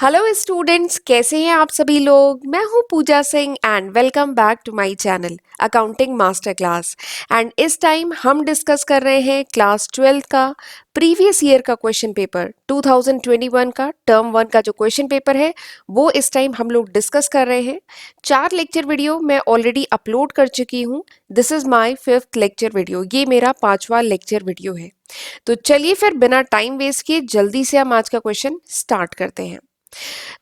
Hello students, कैसे हैं आप सभी लोग। मैं हूं Pooja Singh and welcome back to my channel accounting master class. And इस टाइम हम डिस्कस कर रहे हैं क्लास 12 का प्रीवियस ईयर का क्वेश्चन पेपर 2021 का टर्म 1 का जो क्वेश्चन पेपर है वो इस टाइम हम लोग डिस्कस कर रहे हैं। 4 लेक्चर वीडियो मैं ऑलरेडी अपलोड कर चुकी हूँ। This is my 5th lecture video, ये मेरा 5वां लेक्चर वीडियो है। तो चलिए फिर बिना टाइम वेस्ट किए जल्दी से हम आज का क्वेश्चन स्टार्ट करते हैं।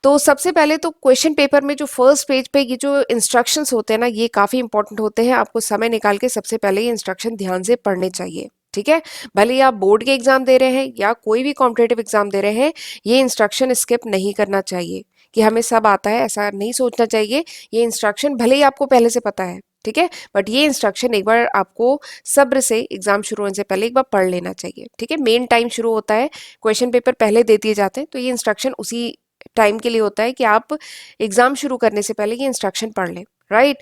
तो सबसे पहले तो क्वेश्चन पेपर में जो फर्स्ट पेज पे ये जो इंस्ट्रक्शंस होते हैं ना, ये काफ़ी इंपॉर्टेंट होते हैं। आपको समय निकाल के सबसे पहले ये इंस्ट्रक्शन ध्यान से पढ़ने चाहिए, ठीक है। भले ही आप बोर्ड के एग्जाम दे रहे हैं या कोई भी कॉम्पिटेटिव एग्जाम दे रहे हैं, ये इंस्ट्रक्शन स्किप नहीं करना चाहिए कि हमें सब आता है, ऐसा नहीं सोचना चाहिए। ये इंस्ट्रक्शन भले ही आपको पहले से पता है, ठीक है, बट ये इंस्ट्रक्शन एक बार आपको सब्र से एग्जाम शुरू होने से पहले एक बार पढ़ लेना चाहिए, ठीक है। मेन टाइम शुरू होता है, क्वेश्चन पेपर पहले दे दिए जाते हैं, तो ये इंस्ट्रक्शन उसी टाइम के लिए होता है कि आप एग्जाम शुरू करने से पहले ये इंस्ट्रक्शन पढ़ लें, राइट।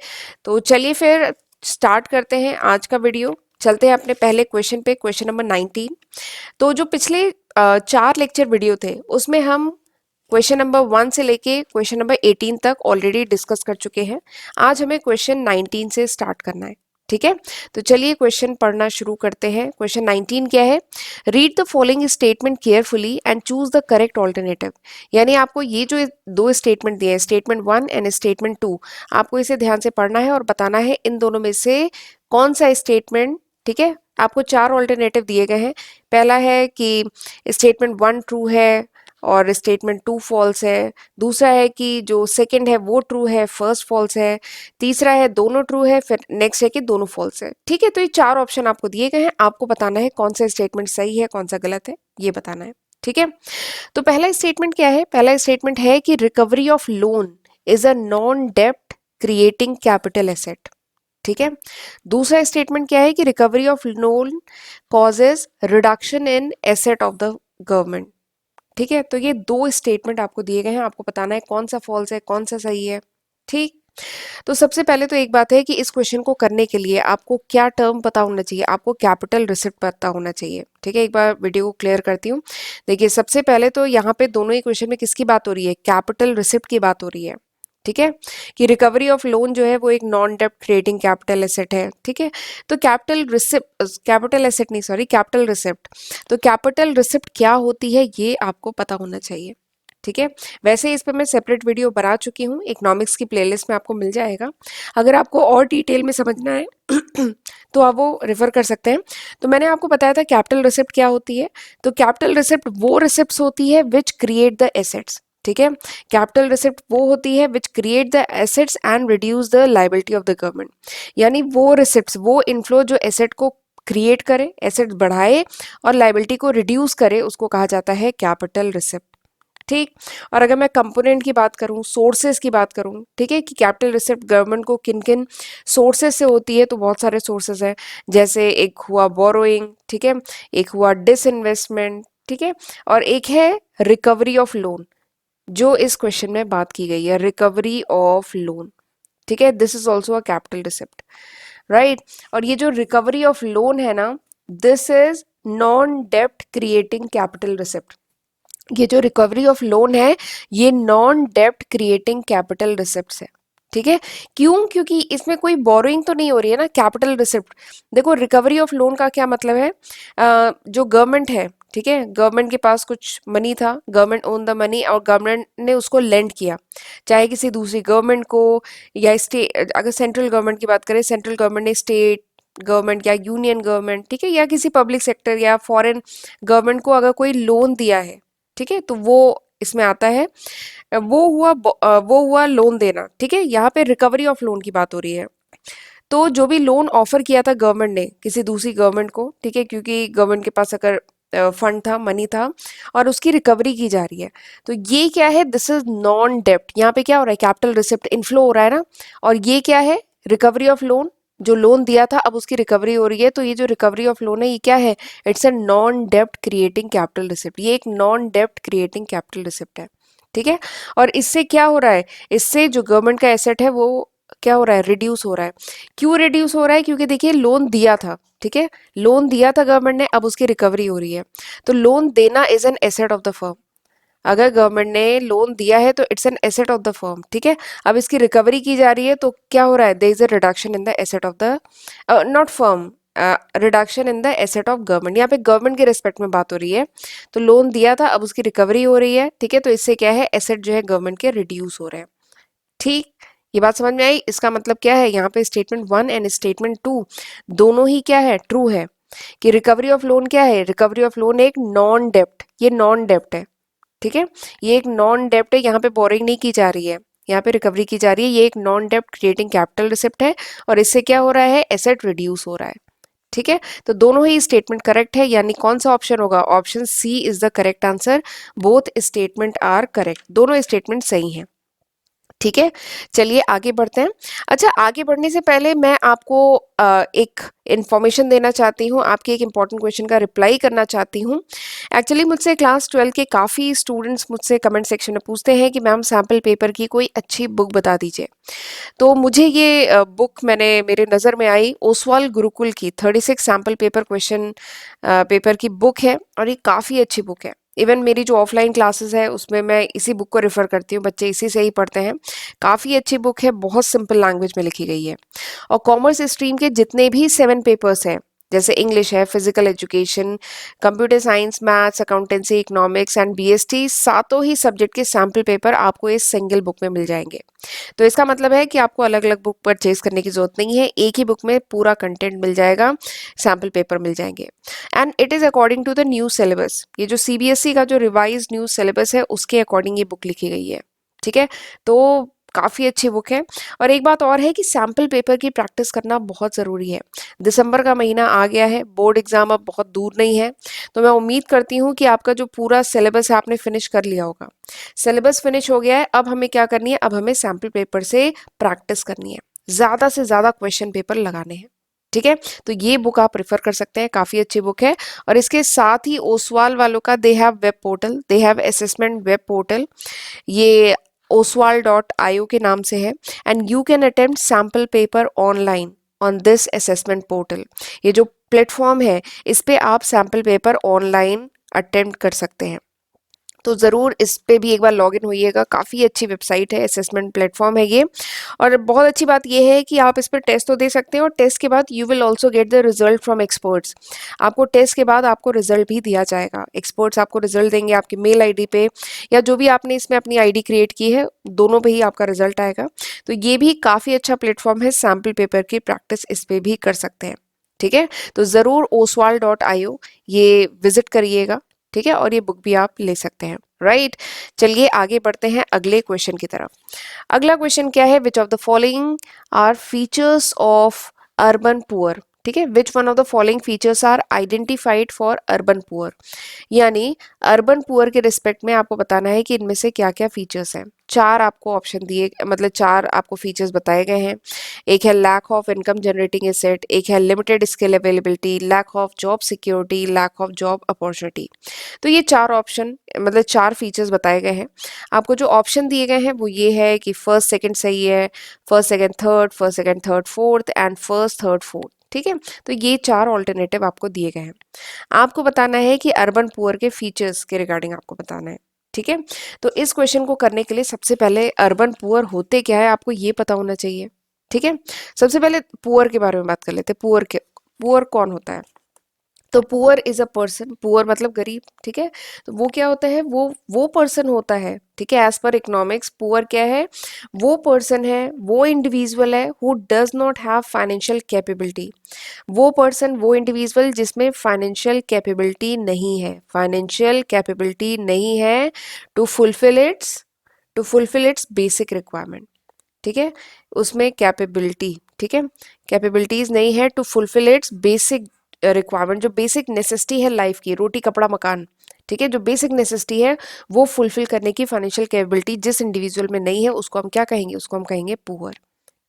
तो चलिए फिर स्टार्ट करते हैं आज का वीडियो। चलते हैं अपने पहले क्वेश्चन पे, क्वेश्चन नंबर 19। तो जो पिछले 4 लेक्चर वीडियो थे उसमें हम क्वेश्चन नंबर 1 से लेके क्वेश्चन नंबर 18 तक ऑलरेडी डिस्कस कर चुके हैं। आज हमें क्वेश्चन 19 से स्टार्ट करना है, ठीक है। तो चलिए क्वेश्चन पढ़ना शुरू करते हैं। क्वेश्चन 19 क्या है? Read the following statement carefully and choose the correct alternative. यानी आपको ये जो दो स्टेटमेंट दिए हैं, स्टेटमेंट 1 एंड स्टेटमेंट 2, आपको इसे ध्यान से पढ़ना है और बताना है इन दोनों में से कौन सा स्टेटमेंट, ठीक है। आपको 4 ऑल्टरनेटिव दिए गए हैं। पहला है कि स्टेटमेंट 1 ट्रू है और स्टेटमेंट 2 फॉल्स है। दूसरा है कि जो सेकंड है वो ट्रू है, फर्स्ट फॉल्स है। तीसरा है दोनों ट्रू है, फिर नेक्स्ट है कि दोनों फॉल्स है, ठीक है। तो ये 4 ऑप्शन आपको दिए गए हैं, आपको बताना है कौन सा स्टेटमेंट सही है कौन सा गलत है, ये बताना है, ठीक है। तो पहला स्टेटमेंट क्या है? पहला स्टेटमेंट है कि recovery of loan is a non डेप्ट क्रिएटिंग कैपिटल एसेट, ठीक है। दूसरा स्टेटमेंट क्या है कि recovery of loan causes reduction in asset of the government, ठीक है। तो ये 2 स्टेटमेंट आपको दिए गए हैं, आपको बताना है कौन सा फॉल्स है कौन सा सही है, ठीक। तो सबसे पहले तो एक बात है कि इस क्वेश्चन को करने के लिए आपको क्या टर्म पता होना चाहिए, आपको कैपिटल रिसिप्ट पता होना चाहिए, ठीक है। एक बार वीडियो को क्लियर करती हूँ। देखिए सबसे पहले तो यहाँ पे दोनों ही क्वेश्चन में किसकी बात हो रही है? कैपिटल रिसिप्ट की बात हो रही है, ठीक है। कि रिकवरी ऑफ लोन जो है वो एक नॉन डेप्ट क्रिएटिंग कैपिटल एसेट है, ठीक है। तो कैपिटल रिसिप्ट, कैपिटल एसेट नहीं सॉरी, कैपिटल रिसिप्ट। तो कैपिटल रिसिप्ट क्या होती है ये आपको पता होना चाहिए, ठीक है। वैसे इस पर मैं सेपरेट वीडियो बना चुकी हूँ, इकोनॉमिक्स की प्लेलिस्ट में आपको मिल जाएगा। अगर आपको और डिटेल में समझना है तो आप वो रेफर कर सकते हैं। तो मैंने आपको बताया था कैपिटल रिसिप्ट क्या होती है। तो कैपिटल रिसिप्ट वो रिसिप्ट्स होती है विच क्रिएट द एसेट्स, ठीक है। कैपिटल रिसिप्ट वो होती है which create the assets and reduce the liability of the government. यानी वो रिसिप्ट्स, वो इनफ्लो जो एसेट को क्रिएट करे, एसेट बढ़ाए और लायबिलिटी को रिड्यूस करे, उसको कहा जाता है कैपिटल रिसिप्ट, ठीक। और अगर मैं कंपोनेंट की बात करूं, सोर्सेज की बात करूं, ठीक है, कि कैपिटल रिसिप्ट गवर्नमेंट को किन किन सोर्सेज से होती है, तो बहुत सारे सोर्सेज हैं। जैसे एक हुआ बोरोइंग, ठीक है, एक हुआ डिसइन्वेस्टमेंट, ठीक है, और एक है रिकवरी ऑफ लोन, जो इस क्वेश्चन में बात की गई है, रिकवरी ऑफ लोन, ठीक है। This is also a capital receipt, right. और ये जो रिकवरी ऑफ लोन है ना, दिस इज नॉन डेप्ट क्रिएटिंग कैपिटल रिसिप्ट। ये जो रिकवरी ऑफ लोन है ये नॉन डेप्ट क्रिएटिंग कैपिटल रिसिप्ट्स है, ठीक है। क्यों? क्योंकि इसमें कोई बोरोइंग तो नहीं हो रही है ना, कैपिटल रिसिप्ट। देखो रिकवरी ऑफ लोन का क्या मतलब है? जो गवर्नमेंट है, ठीक है, गवर्नमेंट के पास कुछ मनी था, गवर्नमेंट ओन द मनी और गवर्नमेंट ने उसको लेंड किया, चाहे किसी दूसरी गवर्नमेंट को या स्टेट, अगर सेंट्रल गवर्नमेंट की बात करें, सेंट्रल गवर्नमेंट ने स्टेट गवर्नमेंट या यूनियन गवर्नमेंट, ठीक है, या किसी पब्लिक सेक्टर या फॉरेन गवर्नमेंट को अगर कोई लोन दिया है, ठीक है, तो वो इसमें आता है। वो हुआ लोन देना, ठीक है। यहाँ पे रिकवरी ऑफ लोन की बात हो रही है। तो जो भी लोन ऑफर किया था गवर्नमेंट ने किसी दूसरी गवर्नमेंट को, ठीक है, क्योंकि गवर्नमेंट के पास अगर फंड था, मनी था और उसकी रिकवरी की जा रही है, तो ये क्या है? दिस इज नॉन डेप्ट। यहाँ पे क्या हो रहा है? कैपिटल रिसिप्ट इनफ्लो हो रहा है ना, और ये क्या है? Recovery of loan. जो लोन दिया था अब उसकी रिकवरी हो रही है, तो ये जो रिकवरी ऑफ लोन है ये क्या है? इट्स अ नॉन डेप्ट क्रिएटिंग कैपिटल रिसिप्ट। ये एक नॉन डेप्ट क्रिएटिंग कैपिटल रिसिप्ट है, ठीक है। और इससे क्या हो रहा है? इससे जो गवर्नमेंट का एसेट है वो क्या हो रहा है? रिड्यूस हो रहा है। क्यों रिड्यूस हो रहा है? क्योंकि देखिए लोन दिया था, ठीक है, लोन दिया था गवर्नमेंट ने, अब उसकी रिकवरी हो रही है। तो लोन देना is an asset of the firm. अगर गवर्नमेंट ने लोन दिया है तो it's an asset of the firm, ठीक है। अब इसकी रिकवरी की जा रही है तो क्या हो रहा है, there is a reduction in the asset of the not firm, reduction in the asset of government. यहाँ पे गवर्नमेंट के रिस्पेक्ट में बात हो रही है। तो लोन दिया था, अब उसकी रिकवरी हो रही है, ठीक है। तो इससे क्या है, एसेट जो है गवर्नमेंट के रिड्यूस हो रहे हैं, ठीक। ये बात समझ में आई। इसका मतलब क्या है, यहाँ पे स्टेटमेंट 1 एंड स्टेटमेंट 2 दोनों ही क्या है, ट्रू है। कि रिकवरी ऑफ लोन क्या है, रिकवरी ऑफ लोन एक नॉन डेप्ट, ये नॉन डेप्ट है, ठीक है। ये एक नॉन डेप्ट है, यहाँ पे बोरिंग नहीं की जा रही है, यहाँ पे रिकवरी की जा रही है। ये एक नॉन डेप्ट क्रिएटिंग कैपिटल रिसिप्ट है और इससे क्या हो रहा है, एसेट रिड्यूस हो रहा है, ठीक है। तो दोनों ही स्टेटमेंट करेक्ट है, यानी कौन सा ऑप्शन होगा, option C is the correct answer. Both statement are correct, दोनों स्टेटमेंट सही हैं, ठीक है। चलिए आगे बढ़ते हैं। अच्छा, आगे बढ़ने से पहले मैं आपको एक इन्फॉर्मेशन देना चाहती हूँ, आपके एक इम्पॉर्टेंट क्वेश्चन का रिप्लाई करना चाहती हूँ। एक्चुअली मुझसे क्लास 12 के काफ़ी स्टूडेंट्स मुझसे कमेंट सेक्शन में पूछते हैं कि मैम सैम्पल पेपर की कोई अच्छी बुक बता दीजिए। तो मुझे ये बुक मैंने मेरे नज़र में आई, ओसवाल गुरुकुल की 36 सैम्पल पेपर क्वेश्चन पेपर की बुक है और ये काफ़ी अच्छी बुक है। इवन मेरी जो ऑफलाइन क्लासेस है उसमें मैं इसी बुक को रेफ़र करती हूँ, बच्चे इसी से ही पढ़ते हैं। काफ़ी अच्छी बुक है, बहुत सिंपल लैंग्वेज में लिखी गई है। और कॉमर्स स्ट्रीम के जितने भी 7 पेपर्स हैं, जैसे इंग्लिश है, physical education, computer science, maths, accountancy, economics and BST, सातों ही सब्जेक्ट के सैम्पल पेपर आपको इस सिंगल बुक में मिल जाएंगे। तो इसका मतलब है कि आपको अलग अलग बुक परचेज करने की जरूरत नहीं है, एक ही बुक में पूरा कंटेंट मिल जाएगा, सैम्पल पेपर मिल जाएंगे। And it is according to the new syllabus, ये जो सीबीएसई का जो रिवाइज न्यू सिलेबस है उसके अकॉर्डिंग ये बुक लिखी गई है, ठीक है। तो काफ़ी अच्छी बुक है। और एक बात और है कि सैम्पल पेपर की प्रैक्टिस करना बहुत ज़रूरी है। दिसंबर का महीना आ गया है, बोर्ड एग्ज़ाम अब बहुत दूर नहीं है, तो मैं उम्मीद करती हूँ कि आपका जो पूरा सिलेबस है आपने फिनिश कर लिया होगा। सिलेबस फिनिश हो गया है, अब हमें क्या करनी है, अब हमें सैम्पल पेपर से प्रैक्टिस करनी है, ज़्यादा से ज़्यादा क्वेश्चन पेपर लगाने हैं, ठीक है। तो ये बुक आप प्रेफर कर सकते हैं, काफ़ी अच्छी बुक है। और इसके साथ ही ओसवाल वालों का they have web portal, they have assessment web portal, ये oswal.io के नाम से है। And you can attempt sample paper online on this assessment portal. ये जो प्लेटफॉर्म है इस पे आप सैम्पल पेपर ऑनलाइन अटेम्प्ट कर सकते हैं। तो ज़रूर इस पे भी एक बार लॉगिन होइएगा, काफ़ी अच्छी वेबसाइट है, असेसमेंट प्लेटफॉर्म है ये। और बहुत अच्छी बात ये है कि आप इस पर टेस्ट तो दे सकते हैं और टेस्ट के बाद you will also get the result from experts. आपको टेस्ट के बाद आपको रिजल्ट भी दिया जाएगा, एक्सपर्ट्स आपको रिजल्ट देंगे आपकी मेल आईडी पे, या जो भी आपने इसमें अपनी आईडी क्रिएट की है दोनों पे ही आपका रिजल्ट आएगा। तो ये भी काफ़ी अच्छा प्लेटफॉर्म है, सैम्पल पेपर की प्रैक्टिस इस पर भी कर सकते हैं, ठीक है। तो ज़रूर oswal.io ये विजिट करिएगा, ठीक है। और ये बुक भी आप ले सकते हैं, राइट। चलिए आगे बढ़ते हैं अगले क्वेश्चन की तरफ। अगला क्वेश्चन क्या है, which of the following are features of urban poor, ठीक है। Which one of the following features are identified for urban poor, यानी अर्बन पुअर के रिस्पेक्ट में आपको बताना है कि इनमें से क्या क्या फीचर्स हैं। चार आपको ऑप्शन दिए, मतलब चार आपको फीचर्स बताए गए हैं। एक है lack of income generating asset, एक है limited skill availability, lack of job security, lack of job opportunity. तो ये चार ऑप्शन, मतलब चार फीचर्स बताए गए हैं। आपको जो ऑप्शन दिए गए हैं वो ये है कि फर्स्ट सेकंड सही है, first second third, first second third fourth and first third fourth, ठीक है। तो ये चार ऑल्टरनेटिव आपको दिए गए हैं। आपको बताना है कि अर्बन पुअर के फीचर्स के रिगार्डिंग आपको बताना है, ठीक है। तो इस क्वेश्चन को करने के लिए सबसे पहले अर्बन पुअर होते क्या है आपको ये पता होना चाहिए, ठीक है। सबसे पहले पुअर के बारे में बात कर लेते हैं। पुअर कौन होता है? तो poor is a person, poor मतलब गरीब, ठीक है। तो वो क्या होता है, वो पर्सन होता है, ठीक है। एज पर इकोनॉमिक्स पुअर क्या है, वो पर्सन है, वो इंडिविजुअल है who does not have financial capability. वो पर्सन, वो इंडिविजुअल जिसमें फाइनेंशियल कैपेबिलिटी नहीं है, फाइनेंशियल कैपेबिलिटी नहीं है to fulfil its basic requirement, ठीक है। उसमें कैपेबिलिटी, ठीक है, कैपेबिलिटीज नहीं है to fulfil its basic requirement, जो बेसिक नेसेसिटी है लाइफ की, रोटी कपड़ा मकान, ठीक है, जो बेसिक नेसेसिटी है वो फुलफिल करने की फाइनेंशियल कैपेबिलिटी जिस इंडिविजुअल में नहीं है उसको हम क्या कहेंगे, उसको हम कहेंगे पुअर,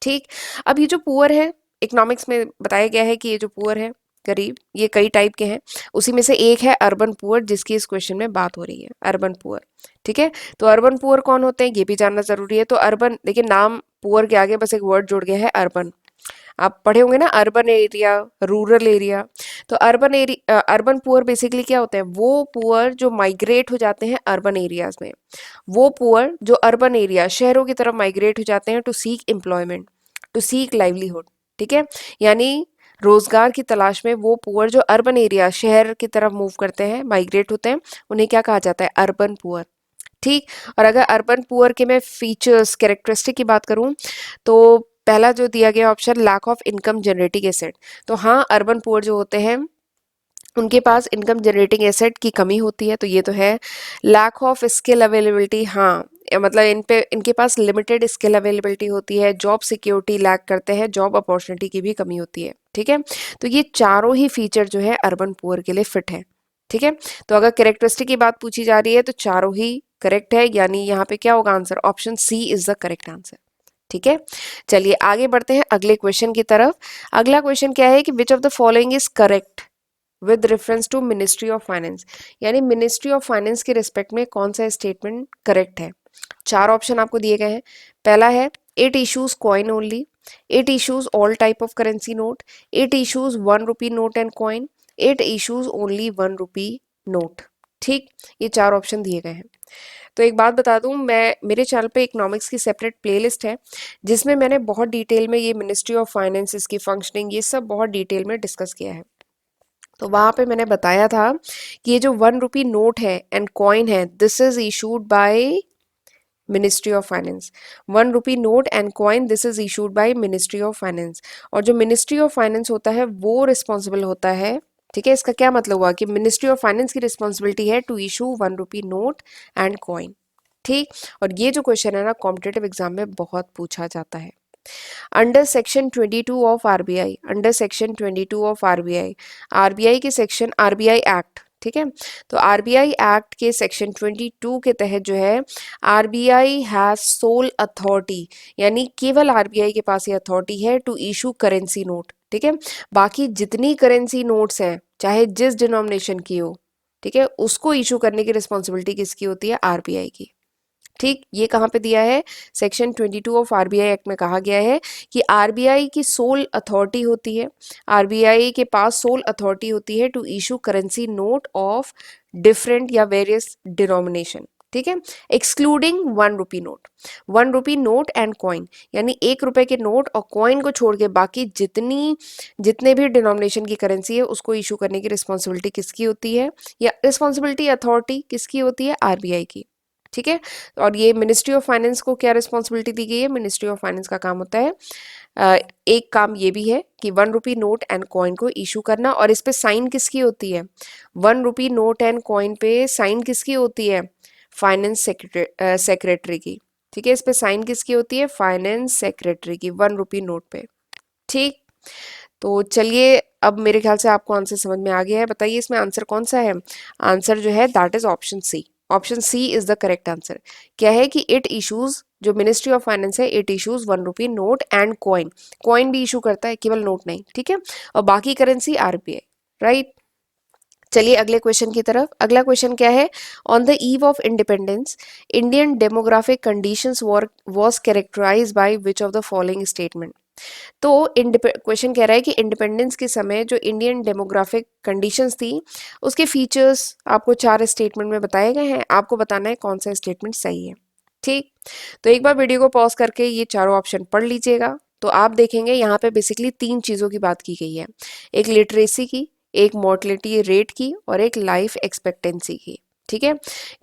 ठीक। अब ये जो पुअर है, इकोनॉमिक्स में बताया गया है कि ये जो पुअर है, गरीब, ये कई टाइप के हैं, उसी में से एक है अर्बन पुअर जिसकी इस क्वेश्चन में बात हो रही है, अर्बन पुअर, ठीक है। तो अर्बन पुअर कौन होते हैं ये भी जानना जरूरी है। तो अर्बन, देखिए नाम पुअर के आगे बस एक वर्ड जुड़ गया है अर्बन, आप पढ़े होंगे ना, अर्बन एरिया, रूरल एरिया। तो अर्बन पुअर बेसिकली क्या होते हैं, वो पुअर जो माइग्रेट हो जाते हैं अर्बन एरियाज में, वो पुअर जो अर्बन एरिया शहरों की तरफ माइग्रेट हो जाते हैं to seek employment, to seek livelihood. ठीक है, यानी रोजगार की तलाश में वो पुअर जो अर्बन एरिया शहर की तरफ मूव करते हैं, माइग्रेट होते हैं, उन्हें क्या कहा जाता है, अर्बन पुअर। ठीक। और अगर अर्बन पुअर के मैं फीचर्स कैरेक्टरिस्टिक की बात करूं, तो पहला जो दिया गया option, lack of income generating asset. तो हाँ, अर्बन पुअर जो होते हैं उनके पास इनकम जनरेटिंग एसेट की कमी होती है, तो ये तो है। लैक ऑफ स्किल अवेलेबिलिटी, हाँ, मतलब इनके पास लिमिटेड स्किल अवेलेबिलिटी होती है, जॉब सिक्योरिटी लैक करते हैं, जॉब अपॉर्चुनिटी की भी कमी होती है। ठीक है, तो ये चारों ही फीचर जो है अर्बन पुअर के लिए फिट है। ठीक है, तो अगर कैरेक्टरिस्टिक की बात पूछी जा रही है तो चारों ही करेक्ट है, यानी यहाँ पे क्या होगा answer, option C is the correct answer. ठीक है, चलिए आगे बढ़ते हैं अगले क्वेश्चन की तरफ। अगला क्वेश्चन क्या है कि which of the following is correct with reference to ministry of finance, यानी मिनिस्ट्री ऑफ फाइनेंस के रिस्पेक्ट में कौन सा स्टेटमेंट करेक्ट है। चार ऑप्शन आपको दिए गए हैं। पहला है, it issues coin only, it issues all type of currency note, it issues 1 rupee note and coin, it issues only 1 rupee note. ठीक, ये चार ऑप्शन दिए गए हैं। तो एक बात बता दूं, मैं मेरे चैनल पे इकोनॉमिक्स की सेपरेट प्लेलिस्ट है जिसमें मैंने बहुत डिटेल में ये मिनिस्ट्री ऑफ फाइनेंस, इसकी फंक्शनिंग, ये सब बहुत डिटेल में डिस्कस किया है। तो वहां पे मैंने बताया था कि ये जो 1 रुपी नोट है एंड कॉइन है, this is issued by ministry of finance. 1 rupee note and coin, this is issued by ministry of finance. और जो मिनिस्ट्री ऑफ फाइनेंस होता है वो रिस्पॉन्सिबल होता है, ठीक है, इसका क्या मतलब हुआ कि मिनिस्ट्री ऑफ फाइनेंस की रिस्पॉन्सिबिलिटी है to issue 1 rupee note and coin. ठीक, और ये जो क्वेश्चन है ना, कॉम्पिटेटिव एग्जाम में बहुत पूछा जाता है। Under section 22 of RBI, under section 22 of RBI, RBI के सेक्शन, आरबीआई एक्ट, ठीक है, तो आरबीआई एक्ट के सेक्शन 22 के तहत जो है, आरबीआई हैज सोल अथॉरिटी, यानी केवल आरबीआई के पास ये अथॉरिटी है टू इशू करेंसी नोट। ठीक है, बाकी जितनी करेंसी नोट्स हैं चाहे जिस डिनोमिनेशन की हो, ठीक है, उसको इशू करने की रिस्पॉन्सिबिलिटी किसकी होती है, आरबीआई की। ठीक, ये कहाँ पे दिया है, सेक्शन 22 ऑफ आरबीआई एक्ट में कहा गया है कि आरबीआई की सोल अथॉरिटी होती है, आरबीआई के पास सोल अथॉरिटी होती है to issue currency note of different या वेरियस डिनोमिनेशन। ठीक है, excluding 1 rupee note, 1 rupee note and coin, यानी 1 रुपए के नोट और कॉइन को छोड़ के बाकी जितने भी डिनोमिनेशन की करेंसी है उसको इशू करने की रिस्पॉन्सिबिलिटी किसकी होती है, या रिस्पॉन्सिबिलिटी अथॉरिटी किसकी होती है, आरबीआई की। ठीक है, और ये मिनिस्ट्री ऑफ फाइनेंस को क्या रिस्पॉन्सिबिलिटी दी गई है, मिनिस्ट्री ऑफ फाइनेंस का काम होता है, एक काम ये भी है कि 1 रुपी नोट एंड कॉइन को इशू करना, और इस पे साइन किसकी होती है, 1 रुपी नोट एंड कॉइन पे साइन किसकी होती है, फाइनेंस सेक्रेटरी की। ठीक है, इस पे साइन किसकी होती है, फाइनेंस सेक्रेटरी की, 1 रुपी नोट पे। ठीक, तो चलिए अब मेरे ख्याल से आपको आंसर समझ में आ गया है। बताइए इसमें आंसर कौन सा है, आंसर जो है that is option C, option C is the correct answer. क्या है कि इट इशूज, जो मिनिस्ट्री ऑफ फाइनेंस है, it issues 1 rupee note and coin, coin भी इशू करता है, केवल नोट नहीं। ठीक है, और बाकी करेंसी आरबीआई, राइट। चलिए अगले क्वेश्चन की तरफ। अगला क्वेश्चन क्या है, on the eve of independence Indian demographic conditions was characterized by which of the following statement. तो क्वेश्चन कह रहा है कि इंडिपेंडेंस के समय जो इंडियन डेमोग्राफिक कंडीशंस थी उसके फीचर्स आपको चार स्टेटमेंट में बताए गए हैं, आपको बताना है कौन सा स्टेटमेंट सही है। ठीक, तो एक बार वीडियो को पॉज करके ये चारों ऑप्शन पढ़ लीजिएगा, तो आप देखेंगे यहाँ पे बेसिकली तीन चीज़ों की बात की गई है, एक लिटरेसी की, एक मोर्टलिटी रेट की, और एक लाइफ एक्सपेक्टेंसी की। ठीक है,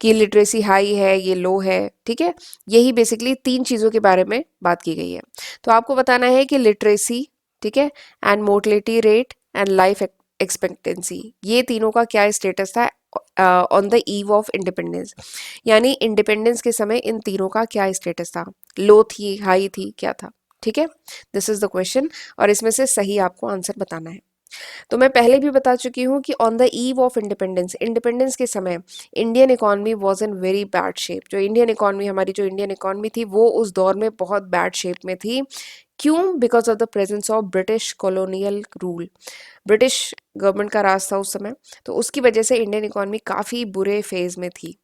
कि लिटरेसी हाई है, ये लो है। ठीक है, यही बेसिकली तीन चीज़ों के बारे में बात की गई है। तो आपको बताना है कि लिटरेसी, ठीक है, and mortality rate and life expectancy, ये तीनों का क्या स्टेटस था on the eve of independence, यानी इंडिपेंडेंस के समय इन तीनों का क्या स्टेटस था, लो थी, हाई थी, क्या था। ठीक है, दिस इज द क्वेश्चन, और इसमें से सही आपको आंसर बताना है। तो मैं पहले भी बता चुकी हूँ कि on the eve of independence, independence के समय Indian economy was in very bad shape, जो इंडियन इकॉनमी, हमारी जो इंडियन इकॉनमी थी वो उस दौर में बहुत बैड शेप में थी। क्यों, because of the presence of British colonial rule, British government का राज था उस समय, तो उसकी वजह से इंडियन इकॉनमी काफ़ी बुरे फेज में थी।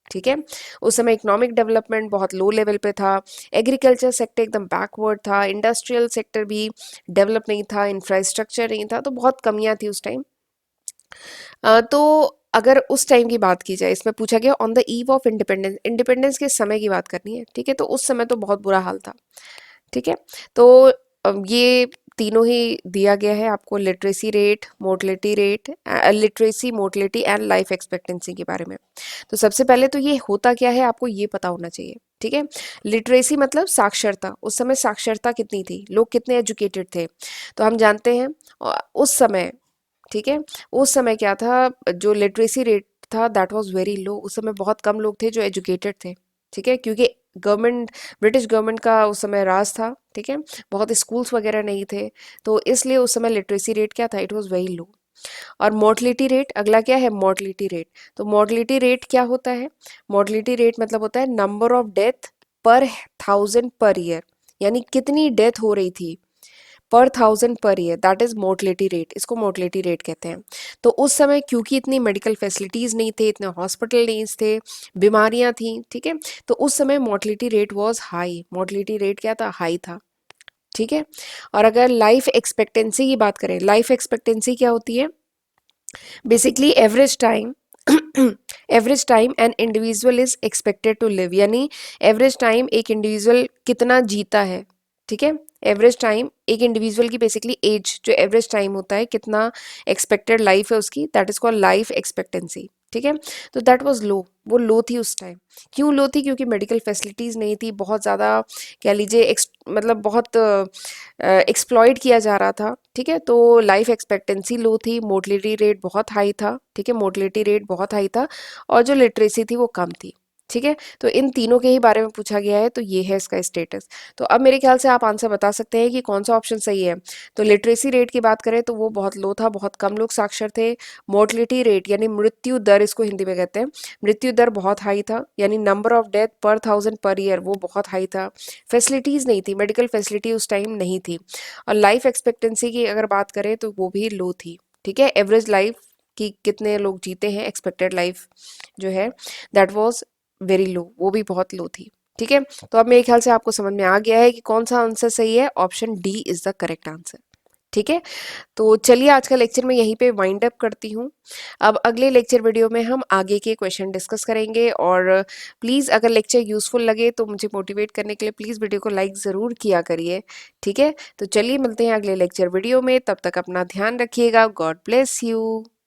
ठीक है। उस समय इकोनॉमिक डेवलपमेंट बहुत लो लेवल पे था, एग्रीकल्चर सेक्टर एकदम बैकवर्ड था, इंडस्ट्रियल सेक्टर भी डेवलप नहीं था, इंफ्रास्ट्रक्चर नहीं था, तो बहुत कमियां थी उस टाइम। तो अगर उस टाइम की बात की जाए, इसमें पूछा गया on the eve of independence, independence के समय की बात करनी है, ठीक है। तो उस समय तो बहुत बुरा हाल था, ठीक है। तो ये तीनों ही दिया गया है आपको, literacy rate, mortality rate, literacy, mortality and life expectancy के बारे में। तो सबसे पहले तो ये होता क्या है आपको ये पता होना चाहिए, ठीक है। लिटरेसी मतलब साक्षरता, उस समय साक्षरता कितनी थी, लोग कितने एजुकेटेड थे, तो हम जानते हैं उस समय, ठीक है, उस समय क्या था, जो लिटरेसी रेट था दैट वाज वेरी लो, उस समय बहुत कम लोग थे जो एजुकेटेड थे, ठीक है, क्योंकि गवर्नमेंट, ब्रिटिश गवर्नमेंट का उस समय राज था, ठीक है, बहुत स्कूल्स वगैरह नहीं थे, तो इसलिए उस समय लिटरेसी रेट क्या था, इट वाज वेरी लो। और मोर्टलिटी रेट, अगला क्या है, मोर्टलिटी रेट। तो मोर्टलिटी रेट क्या होता है, मोर्टलिटी रेट मतलब होता है नंबर ऑफ डेथ पर थाउजेंड पर ईयर, यानी कितनी डेथ हो रही थी पर thousand per year, that is mortality rate, इसको मोर्टलिटी रेट कहते हैं। तो उस समय क्योंकि इतनी मेडिकल फैसिलिटीज़ नहीं थे, इतने हॉस्पिटल नहीं थे, बीमारियां थी, ठीक है, तो उस समय mortality rate was high, mortality rate क्या था, हाई था, ठीक है। और अगर लाइफ एक्सपेक्टेंसी की बात करें, लाइफ एक्सपेक्टेंसी क्या होती है, basically average time, average time an individual is expected to live, यानी एवरेज टाइम एक इंडिविजुअल कितना जीता है, ठीक है। एवरेज टाइम एक इंडिविजुअल की बेसिकली एज, जो एवरेज टाइम होता है, कितना एक्सपेक्टेड लाइफ है उसकी, that is called life expectancy, ठीक है। तो दैट वाज लो, वो लो थी उस टाइम। क्यों लो थी, क्योंकि मेडिकल फैसिलिटीज़ नहीं थी, बहुत ज़्यादा कह लीजिए मतलब बहुत एक्सप्लॉइट किया जा रहा था, ठीक है। तो लाइफ एक्सपेक्टेंसी लो थी, मोर्टलिटी रेट बहुत हाई था, ठीक है, मोर्टलिटी रेट बहुत हाई था, और जो लिटरेसी थी वो कम थी, ठीक है। तो इन तीनों के ही बारे में पूछा गया है, तो ये है इसका स्टेटस। तो अब मेरे ख्याल से आप आंसर बता सकते हैं कि कौन सा ऑप्शन सही है। तो लिटरेसी रेट की बात करें तो वो बहुत लो था, बहुत कम लोग साक्षर थे। मोर्टलिटी रेट यानी मृत्यु दर, इसको हिंदी में कहते हैं, मृत्यु दर बहुत हाई था, यानी नंबर ऑफ डेथ पर थाउजेंड पर ईयर वो बहुत हाई था। फैसिलिटीज़ नहीं थी, मेडिकल फैसिलिटी उस टाइम नहीं थी। और लाइफ एक्सपेक्टेंसी की अगर बात करें तो वो भी लो थी, ठीक है। एवरेज लाइफ कि कितने लोग जीते हैं, एक्सपेक्टेड लाइफ जो है, दैट वाज वेरी लो, वो भी बहुत लो थी, ठीक है। तो अब मेरे ख्याल से आपको समझ में आ गया है कि कौन सा आंसर सही है, option D is the correct answer, ठीक है। तो चलिए आज का लेक्चर मैं यहीं पे वाइंड अप करती हूँ। अब अगले लेक्चर वीडियो में हम आगे के क्वेश्चन डिस्कस करेंगे, और प्लीज़ अगर लेक्चर यूज़फुल लगे तो मुझे मोटिवेट करने के लिए प्लीज़ वीडियो को लाइक ज़रूर किया करिए, ठीक है। तो चलिए मिलते हैं अगले लेक्चर वीडियो में, तब तक अपना ध्यान रखिएगा, गॉड ब्लेस यू।